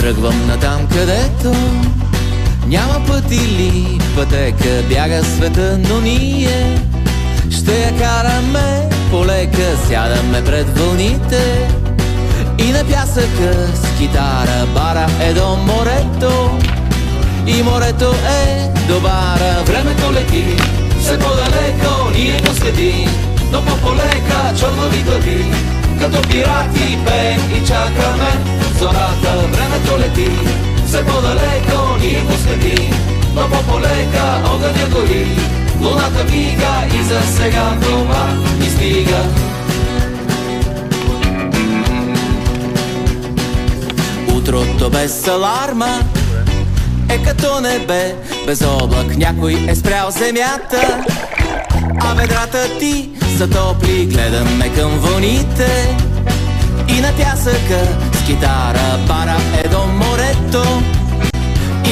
Тръгвам натам, където няма път или пътека, бяга света, но ние ще я караме полека. Сядаме пред вълните и на пясъка с китара бара е до морето. И морето е до бара. Времето лети все по-далеко, ние го следим, но по-полека чорнови глави, като пирати пеем и чакаме зората. Времето лети все по-далеко, ние го следим, но по-полека огъня гори, луната мига и за сега това ни стига. Утрото без аларма е като небе без облак, някой е спрял земята, а ведрата ти са топли, гледаме към вълните и на пясъка с китара бара е до морето.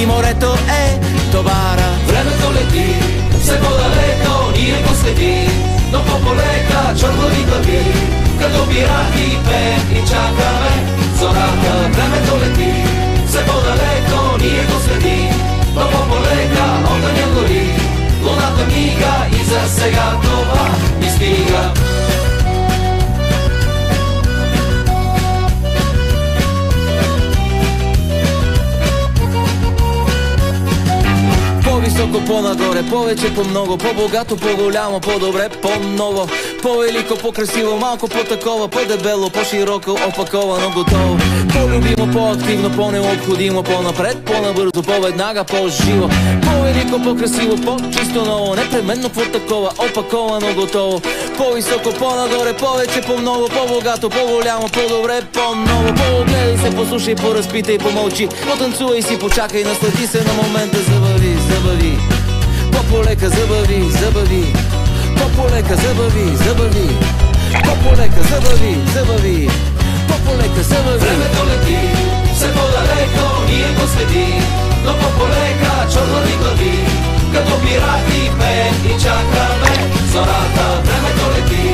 И морето е до бара. Времето лети все по-далеко, ние го следим, но по-полека чорнови глави, като пирати пеем и чакаме зората. Времето лети все по-далеко, ние го следим, но по-полека огъня гори, луната мига и за сега това ни стига. По-високо, по-нагоре, повече, по-много, по-богато, по-голямо, по-добре, по-ново, по-велико, по-красиво, малко по-такова, по-дебело, по-широко, опаковано, готово, по-любимо, по-активно, по-необходимо, по-напред, по-набързо, по-веднага, по-живо, по-велико, по-красиво, по-чисто ново, непременно по-такова, опаковано, готово, по-високо, по-нагоре, повече, по-много, по-богато, по-голямо, по-добре, по-ново, по-огледай се, послушай, поразпитай, помълчи, потанцувай си, почакай, наслади се на момента, забави, забави, по-полека забави, забави, по-полека забави, забави, по-полека забави, забави, по-полека забави. Времето лети все по-далеко, ние го следим, но по-полека чорнови глави, като пирати пеем и чакаме зората. Времето лети